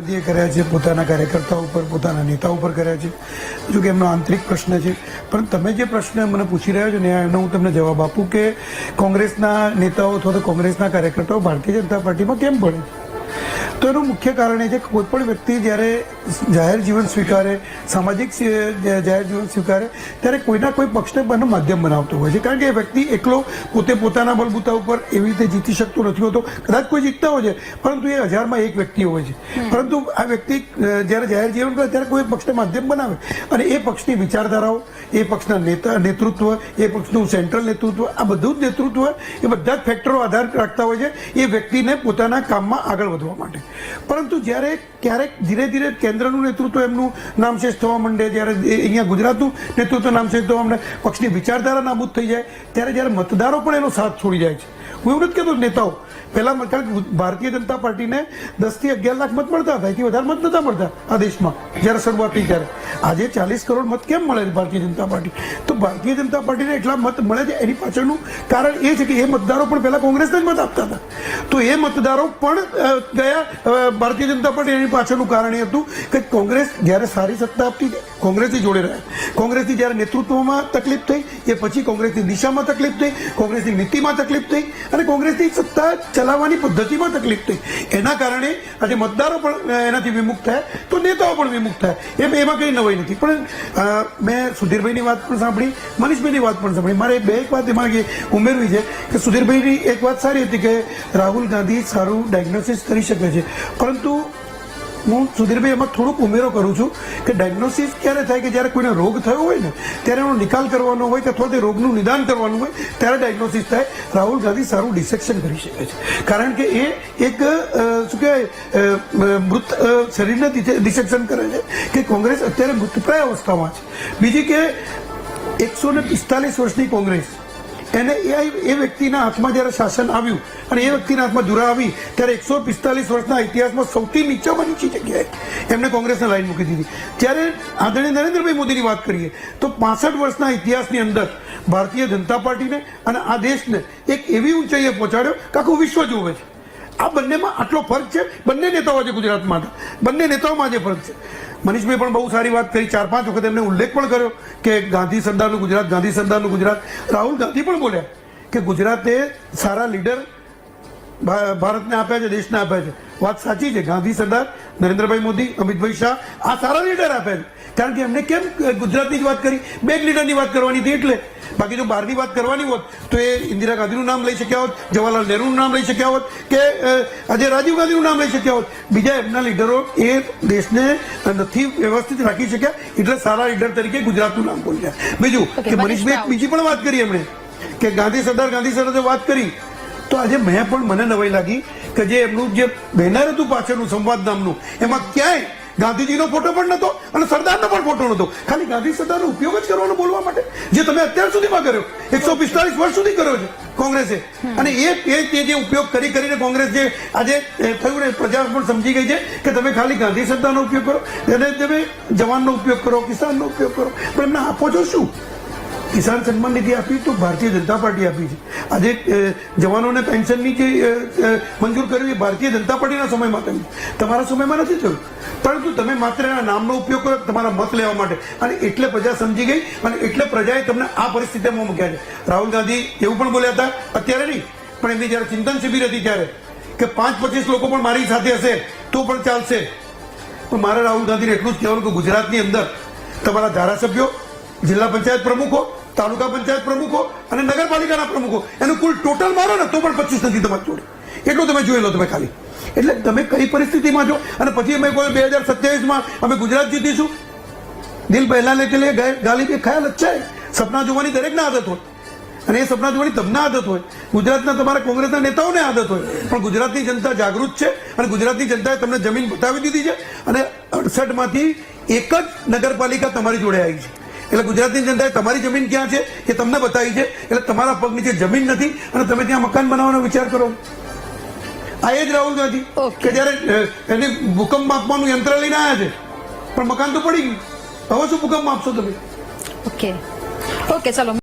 ગાંધીએ કર્યા છે, પોતાના કાર્યકર્તાઓ ઉપર, પોતાના નેતાઓ ઉપર કર્યા છે, જો કે એમનો આંતરિક પ્રશ્ન છે. પણ તમે જે પ્રશ્ન મને પૂછી રહ્યા છો ને એનો હું તમને જવાબ આપું કે કોંગ્રેસના નેતાઓ અથવા તો કોંગ્રેસના કાર્યકર્તાઓ ભારતીય જનતા પાર્ટીમાં કેમ પડે છે, તો એનું મુખ્ય કારણ એ છે કે કોઈ પણ વ્યક્તિ જ્યારે જાહેર જીવન સ્વીકારે, સામાજિક જાહેર જીવન સ્વીકારે, ત્યારે કોઈના કોઈ પક્ષને બનો માધ્યમ બનાવતો હોય છે. કારણ કે એ વ્યક્તિ એકલો પોતે પોતાના બલબૂતા ઉપર એવી રીતે જીતી શકતો નથી હોતો. કદાચ કોઈ જીતતા હોય છે, પરંતુ એ 1000માં એક વ્યક્તિ હોય છે. પરંતુ આ વ્યક્તિ જ્યારે જાહેર જીવન કરે ત્યારે કોઈ પક્ષને માધ્યમ બનાવે અને એ પક્ષની વિચારધારાઓ, એ પક્ષના નેતૃત્વ, એ પક્ષનું સેન્ટ્રલ નેતૃત્વ, આ બધું જ નેતૃત્વ એ બધા જ ફેક્ટરો આધાર રાખતા હોય છે એ વ્યક્તિને પોતાના કામમાં આગળ વધવા માટે. પરંતુ જ્યારે ક્યારેક ધીરે ધીરે કેન્દ્રનું નેતૃત્વ એમનું નામશેષ થવા માંડે, જ્યારે અહીંયા ગુજરાતનું નેતૃત્વ નામશેષ થવા માંડે, પક્ષની વિચારધારા નાબૂદ થઈ જાય, ત્યારે જ્યારે મતદારો પણ એનો સાથ છોડી જાય છે. હું એવું નથી કહેતો નેતાઓ પહેલા, ભારતીય જનતા પાર્ટીને 10 થી 11 લાખ મત મળતા હતા, એથી વધારે મત નતા મળતા આ દેશમાં જ્યારે શરૂઆત થઈ ત્યારે. આજે 40 કરોડ મત કેમ મળે છે ભારતીય જનતા પાર્ટી? તો ભારતીય જનતા પાર્ટીને એટલા મત મળે છે એની પાછળનું કારણ એ છે કે એ મતદારો પણ પહેલા કોંગ્રેસને જ મત આપતા હતા. તો એ મતદારો પણ ગયા ભારતીય જનતા પાર્ટી. એની પાછળનું કારણ એ હતું કે કોંગ્રેસ જ્યારે સારી સત્તા આપતી કોંગ્રેસની જોડે રહ્યા, કોંગ્રેસની જ્યારે નેતૃત્વમાં તકલીફ થઈ, એ પછી કોંગ્રેસની દિશામાં તકલીફ થઈ, કોંગ્રેસની નીતિમાં તકલીફ થઈ અને કોંગ્રેસની સત્તા ચલાવવાની પદ્ધતિમાં તકલીફ થઈ. એના કારણે આજે મતદારો પણ એનાથી વિમુખ થાય, તો નેતાઓ પણ વિમુખ થાય. એમાં કંઈ નવાઈ નથી. પણ મેં સુધીરભાઈની વાત પણ સાંભળી, મનીષભાઈની વાત પણ સાંભળી. મારે એક વાત એમાં ઉમેરવી છે કે સુધીરભાઈની એક વાત સારી હતી કે રાહુલ ગાંધી સારું ડાયગ્નોસિસ કરી શકે છે, પરંતુ હું સુધીરભાઈ એમાં થોડુંક ઉમેરો કરું છું કે ડાયગ્નોસિસ ક્યારે થાય કે જ્યારે કોઈને રોગ થયો હોય ને ત્યારે એનો નિકાલ કરવાનો હોય કે અથવા તે રોગનું નિદાન કરવાનું હોય ત્યારે ડાયગ્નોસિસ થાય. રાહુલ ગાંધી સારું ડિસેક્શન કરી શકે છે, કારણ કે એ એક શું કહેવાય મૃત શરીરને ડિસેક્શન કરે છે કે કોંગ્રેસ અત્યારે મૃતપ્રાય અવસ્થામાં છે. બીજી કે 145 વર્ષની કોંગ્રેસ, એને એ વ્યક્તિના હાથમાં જ્યારે શાસન આવ્યું અને એ વ્યક્તિના હાથમાં ધુરા આવી ત્યારે 145 વર્ષના ઇતિહાસમાં સૌથી નીચામાં નીચી જગ્યાએ એમને કોંગ્રેસને લાઈન મૂકી દીધી. જ્યારે આદરણીય નરેન્દ્રભાઈ મોદીની વાત કરીએ તો 65 વર્ષના ઇતિહાસની અંદર ભારતીય જનતા પાર્ટીને અને આ દેશને એક એવી ઊંચાઈએ પહોંચાડ્યો કે આખું વિશ્વ જોવે છે. આ બંનેમાં આટલો ફરક છે. બંને નેતાઓ છે ગુજરાતમાં, બંને નેતાઓમાં જે ફરક છે. મનીષભાઈ પણ બહુ સારી વાત કરી, 4-5 વખત એમને ઉલ્લેખ પણ કર્યો કે ગાંધી સરદારનું ગુજરાત, ગાંધી સરદારનું ગુજરાત. રાહુલ ગાંધી પણ બોલ્યા કે ગુજરાતે સારા લીડર ભારતને આપ્યા છે, દેશને આપ્યા છે. વાત સાચી છે. ગાંધી સરદાર, નરેન્દ્રભાઈ મોદી, અમિતભાઈ શાહ આ સારા લીડર આપ્યા છે. કારણ કે એમને કેમ ગુજરાતની જ વાત કરી, બે જ લીડરની વાત કરવાની હતી એટલે. બાકી જો બહારની વાત કરવાની હોત તો એ ઇન્દિરા ગાંધીનું નામ લઈ શક્યા હોત, જવાહરલાલ નહેરુનું નામ લઈ શક્યા હોત કે આજે રાજીવ ગાંધીનું નામ લઈ શક્યા હોત. બીજા એમના લીડરો એ દેશને નથી વ્યવસ્થિત રાખી શક્યા, એટલે સારા લીડર તરીકે ગુજરાતનું નામ બોલ્યા. બીજું કે મનીષભાઈ બીજી પણ વાત કરી એમણે કે ગાંધી સરદાર વાત કરી, તો આજે મને નવાઈ લાગી કે જે એમનું જે બેનર હતું પાછળનું સંવાદ નામનું, એમાં ક્યાંય ગાંધીજીનો ફોટો પણ નતો અને સરદારનો પણ ફોટો નતો. ખાલી ગાંધી સરદારનો ઉપયોગ જ કરવાનો બોલવા માટે, જે તમે અત્યાર સુધીમાં કર્યો, 145 વર્ષ સુધી કર્યો છે કોંગ્રેસે. અને એ જે ઉપયોગ કરીને કોંગ્રેસ જે આજે થયું ને, પ્રજા પણ સમજી ગઈ છે કે તમે ખાલી ગાંધી સરદારનો ઉપયોગ કરો, અને તમે જવાનનો ઉપયોગ કરો, કિસાનનો ઉપયોગ કરો, પણ એમને આપો છો શું? કિસાન સન્માન નિધિ આપી તો ભારતીય જનતા પાર્ટી આપી છે. આજે જવાનોને પેન્શનની જે મંજૂર કરવી એ ભારતીય જનતા પાર્ટીના સમયમાં થયું, તમારા સમયમાં નથી થયું. પરંતુ તમે માત્ર એના નામનો ઉપયોગ કરો તમારા મત લેવા માટે, અને એટલે પ્રજા સમજી ગઈ અને એટલે પ્રજાએ તમને આ પરિસ્થિતિમાં મૂક્યા છે. રાહુલ ગાંધી એવું પણ બોલ્યા હતા, અત્યારે નહીં પણ એમની જયારે ચિંતન શિબિર હતી ત્યારે, કે 5-25 લોકો પણ મારી સાથે હશે તો પણ ચાલશે. પણ મારે રાહુલ ગાંધીને એટલું જ કહેવાનું કે ગુજરાતની અંદર તમારા ધારાસભ્યો, જિલ્લા પંચાયત પ્રમુખો, તાલુકા પંચાયત પ્રમુખો અને નગરપાલિકાના પ્રમુખો, એનું કુલ ટોટલ મારો ને તો પણ 25 નથી તમારી જોડે. એટલું તમે જોઈ લો તમે ખાલી. એટલે તમે કઈ પરિસ્થિતિમાં છો. અને પછી અમે 2027માં અમે ગુજરાત જીતીશું. દિલ બહેલાને કે લીએ ગાલિબ એ ખ્યાલ અચ્છા હે. સપના જોવાની દરેકને આદત હોય, અને એ સપના જોવાની તમને આદત હોય, ગુજરાતના તમારા કોંગ્રેસના નેતાઓને આદત હોય. પણ ગુજરાતની જનતા જાગૃત છે અને ગુજરાતની જનતાએ તમને જમીન બતાવી દીધી છે. અને 68માંથી એક જ નગરપાલિકા તમારી જોડે આવી છે. એટલે ગુજરાતની જનતાએ તમારી જમીન ક્યાં છે એ તમને બતાવી છે. એટલે તમારા પગ નીચે જમીન નથી અને તમે ત્યાં મકાન બનાવવાનો વિચાર કરો. આ એ જ રાહુલ ગાંધી કે જયારે એને ભૂકંપ માપવાનું યંત્ર લઈને આવ્યા છે, પણ મકાન તો પડી ગયું. હવે શું ભૂકંપ માપશો તમે? ઓકે ચલો.